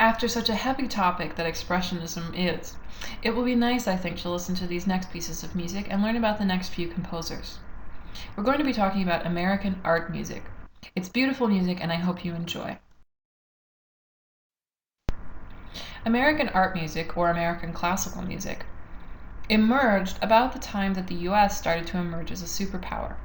After such a heavy topic that Expressionism is, it will be nice, I think, to listen to these next pieces of music and learn about the next few composers. We're going to be talking about American art music. It's beautiful music, and I hope you enjoy. American art music, or American classical music, emerged about the time that the US started to emerge as a superpower.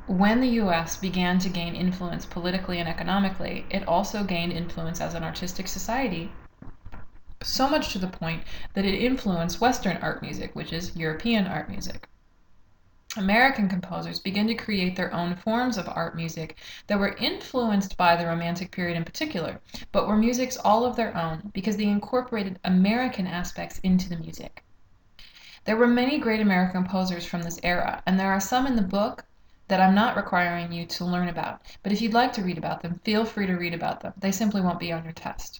When the US began to gain influence politically and economically, it also gained influence as an artistic society, so much to the point that it influenced Western art music, which is European art music. American composers began to create their own forms of art music that were influenced by the Romantic period in particular, but were musics all of their own because they incorporated American aspects into the music. There were many great American composers from this era, and there are some in the book that I'm not requiring you to learn about, but if you'd like to read about them, feel free to read about them. They simply won't be on your test.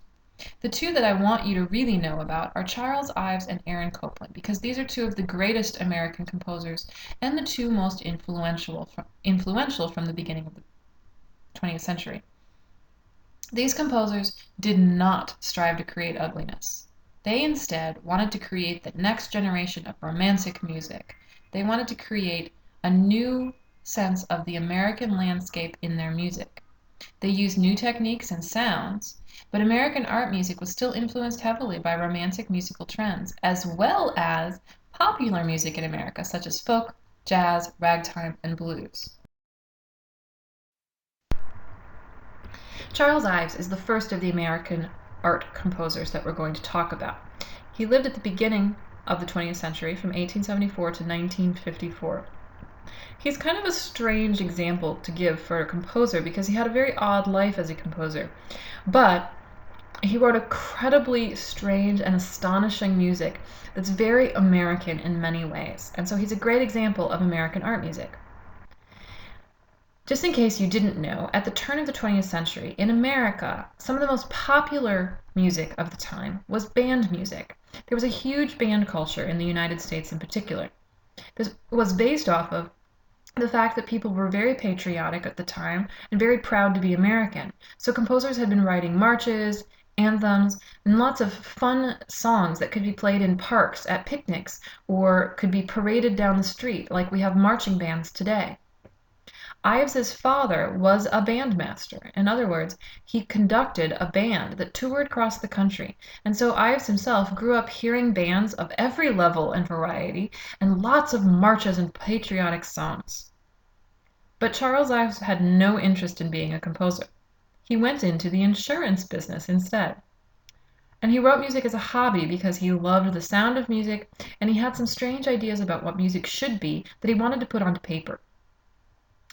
The two that I want you to really know about are Charles Ives and Aaron Copland, because these are two of the greatest American composers and the two most influential from the beginning of the 20th century. These composers did not strive to create ugliness. They instead wanted to create the next generation of romantic music. They wanted to create a new sense of the American landscape in their music. They used new techniques and sounds, but American art music was still influenced heavily by romantic musical trends, as well as popular music in America, such as folk, jazz, ragtime, and blues. Charles Ives is the first of the American art composers that we're going to talk about. He lived at the beginning of the 20th century, from 1874 to 1954. He's kind of a strange example to give for a composer because he had a very odd life as a composer. But he wrote incredibly strange and astonishing music that's very American in many ways. And so he's a great example of American art music. Just in case you didn't know, at the turn of the 20th century, in America, some of the most popular music of the time was band music. There was a huge band culture in the United States in particular. This was based off of the fact that people were very patriotic at the time and very proud to be American. So composers had been writing marches, anthems, and lots of fun songs that could be played in parks, at picnics, or could be paraded down the street like we have marching bands today. Ives's father was a bandmaster. In other words, he conducted a band that toured across the country. And so Ives himself grew up hearing bands of every level and variety and lots of marches and patriotic songs. But Charles Ives had no interest in being a composer. He went into the insurance business instead. And he wrote music as a hobby because he loved the sound of music, and he had some strange ideas about what music should be that he wanted to put onto paper.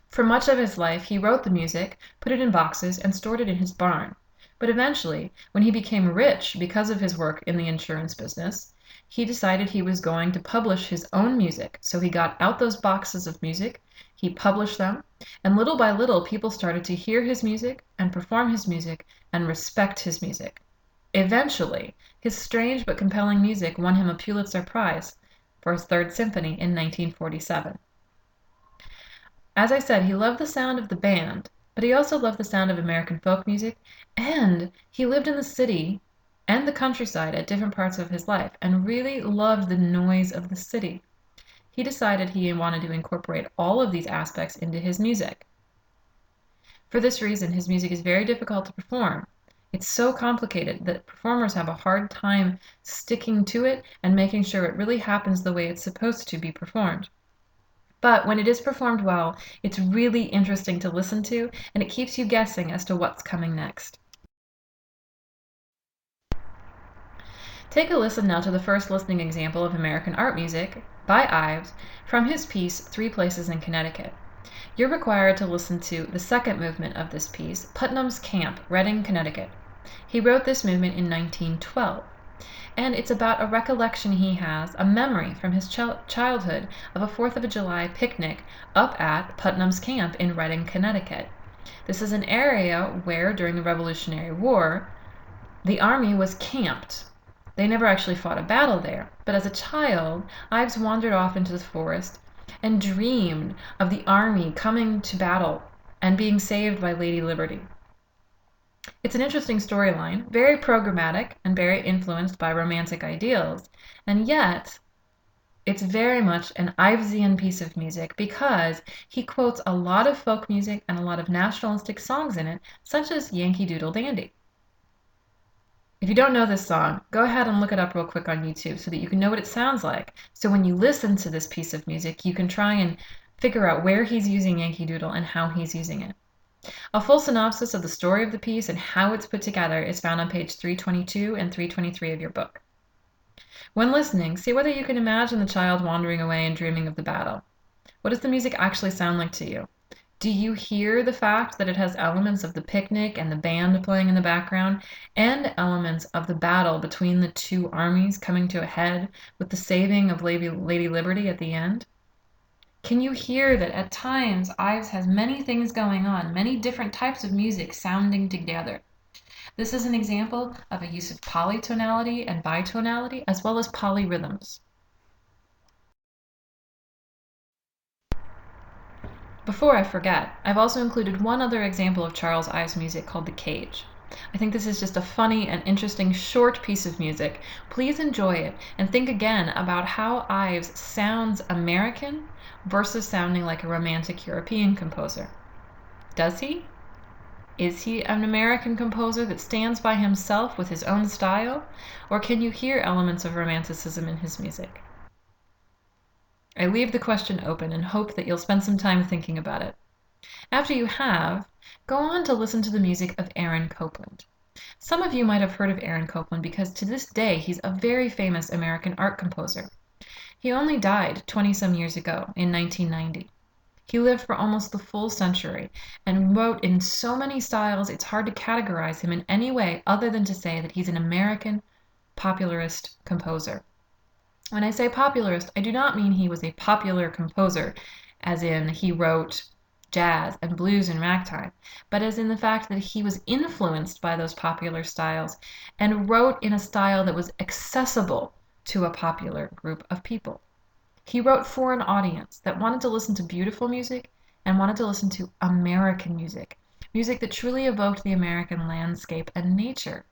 For much of his life, he wrote the music, put it in boxes, and stored it in his barn. But eventually, when he became rich because of his work in the insurance business, he decided he was going to publish his own music. So he got out those boxes of music, he published them, and little by little people started to hear his music and perform his music and respect his music. Eventually, his strange but compelling music won him a Pulitzer Prize for his Third Symphony in 1947. As I said, he loved the sound of the band, but he also loved the sound of American folk music, and he lived in the city and the countryside at different parts of his life and really loved the noise of the city. He decided he wanted to incorporate all of these aspects into his music. For this reason, his music is very difficult to perform. It's so complicated that performers have a hard time sticking to it and making sure it really happens the way it's supposed to be performed. But when it is performed well, it's really interesting to listen to, and it keeps you guessing as to what's coming next. Take a listen now to the first listening example of American art music by Ives from his piece, Three Places in Connecticut. You're required to listen to the second movement of this piece, Putnam's Camp, Reading, Connecticut. He wrote this movement in 1912. And it's about a recollection he has, a memory from his childhood of a 4th of July picnic up at Putnam's Camp in Reading, Connecticut. This is an area where, during the Revolutionary War, the army was camped. They never actually fought a battle there, but as a child, Ives wandered off into the forest and dreamed of the army coming to battle and being saved by Lady Liberty. It's an interesting storyline, very programmatic and very influenced by romantic ideals, and yet it's very much an Ivesian piece of music because he quotes a lot of folk music and a lot of nationalistic songs in it, such as Yankee Doodle Dandy. If you don't know this song, go ahead and look it up real quick on YouTube so that you can know what it sounds like. So when you listen to this piece of music, you can try and figure out where he's using Yankee Doodle and how he's using it. A full synopsis of the story of the piece and how it's put together is found on page 322 and 323 of your book. When listening, see whether you can imagine the child wandering away and dreaming of the battle. What does the music actually sound like to you? Do you hear the fact that it has elements of the picnic and the band playing in the background, and elements of the battle between the two armies coming to a head with the saving of Lady Liberty at the end? Can you hear that at times Ives has many things going on, many different types of music sounding together? This is an example of a use of polytonality and bitonality, as well as polyrhythms. Before I forget, I've also included one other example of Charles Ives' music called The Cage. I think this is just a funny and interesting short piece of music. Please enjoy it and think again about how Ives sounds American versus sounding like a romantic European composer. Does he? Is he an American composer that stands by himself with his own style? Or can you hear elements of romanticism in his music? I leave the question open and hope that you'll spend some time thinking about it. After you have, go on to listen to the music of Aaron Copland. Some of you might have heard of Aaron Copland because to this day he's a very famous American art composer. He only died 20-some years ago in 1990. He lived for almost the full century and wrote in so many styles it's hard to categorize him in any way other than to say that he's an American popularist composer. When I say popularist, I do not mean he was a popular composer, as in he wrote jazz and blues and ragtime, but as in the fact that he was influenced by those popular styles and wrote in a style that was accessible to a popular group of people. He wrote for an audience that wanted to listen to beautiful music and wanted to listen to American music, music that truly evoked the American landscape and nature.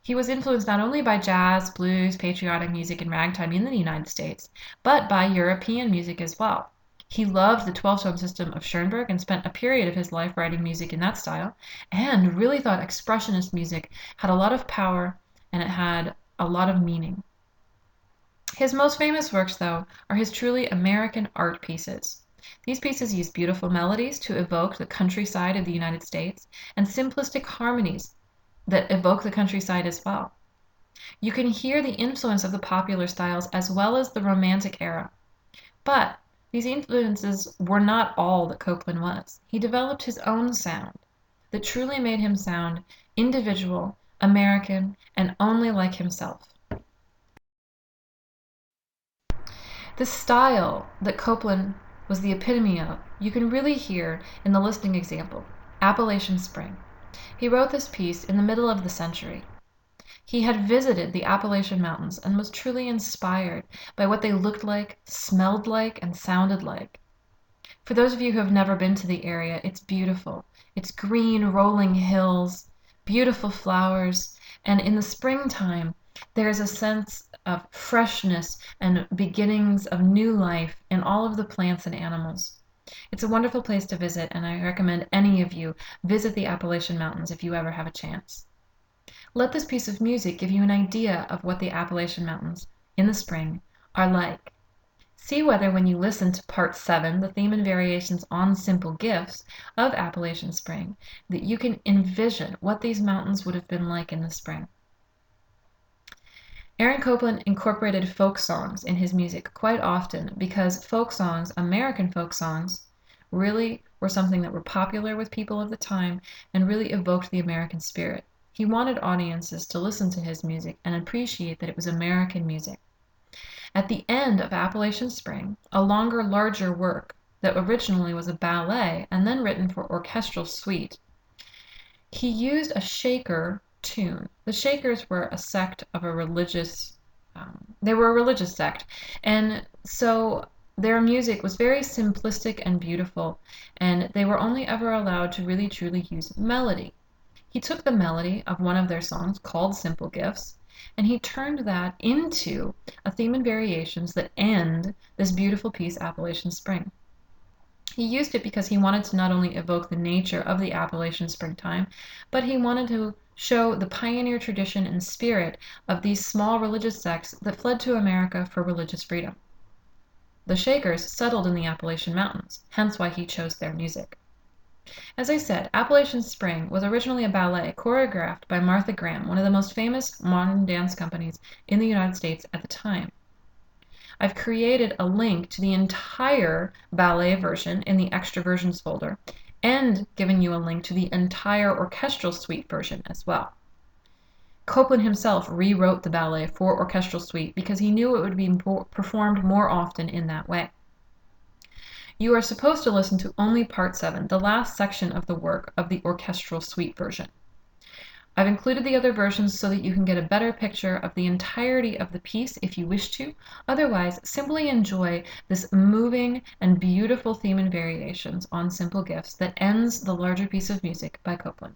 He was influenced not only by jazz, blues, patriotic music, and ragtime in the United States, but by European music as well. He loved the 12-tone system of Schoenberg and spent a period of his life writing music in that style, and really thought expressionist music had a lot of power and it had a lot of meaning. His most famous works, though, are his truly American art pieces. These pieces use beautiful melodies to evoke the countryside of the United States and simplistic harmonies that evoke the countryside as well. You can hear the influence of the popular styles as well as the Romantic era. But these influences were not all that Copland was. He developed his own sound that truly made him sound individual, American, and only like himself. The style that Copland was the epitome of, you can really hear in the listing example, Appalachian Spring. He wrote this piece in the middle of the century. He had visited the Appalachian Mountains and was truly inspired by what they looked like, smelled like, and sounded like. For those of you who have never been to the area, it's beautiful. It's green, rolling hills, beautiful flowers, and in the springtime, there's a sense of freshness and beginnings of new life in all of the plants and animals. It's a wonderful place to visit, and I recommend any of you visit the Appalachian Mountains if you ever have a chance. Let this piece of music give you an idea of what the Appalachian Mountains in the spring are like. See whether when you listen to Part 7, the theme and variations on simple gifts of Appalachian Spring, that you can envision what these mountains would have been like in the spring. Aaron Copland incorporated folk songs in his music quite often because folk songs, American folk songs, really were something that were popular with people of the time and really evoked the American spirit. He wanted audiences to listen to his music and appreciate that it was American music. At the end of Appalachian Spring, a longer, larger work that originally was a ballet and then written for orchestral suite, he used a shaker tune. The Shakers were a sect of a religious, they were a religious sect, and so their music was very simplistic and beautiful, and they were only ever allowed to really truly use melody. He took the melody of one of their songs called Simple Gifts, and he turned that into a theme and variations that end this beautiful piece, Appalachian Spring. He used it because he wanted to not only evoke the nature of the Appalachian springtime, but he wanted to show the pioneer tradition and spirit of these small religious sects that fled to America for religious freedom. The Shakers settled in the Appalachian Mountains, hence why he chose their music. As I said, Appalachian Spring was originally a ballet choreographed by Martha Graham, one of the most famous modern dance companies in the United States at the time. I've created a link to the entire ballet version in the extra versions folder and given you a link to the entire orchestral suite version as well. Copland himself rewrote the ballet for orchestral suite because he knew it would be performed more often in that way. You are supposed to listen to only part 7, the last section of the work of the orchestral suite version. I've included the other versions so that you can get a better picture of the entirety of the piece if you wish to. Otherwise, simply enjoy this moving and beautiful theme and variations on Simple Gifts that ends the larger piece of music by Copland.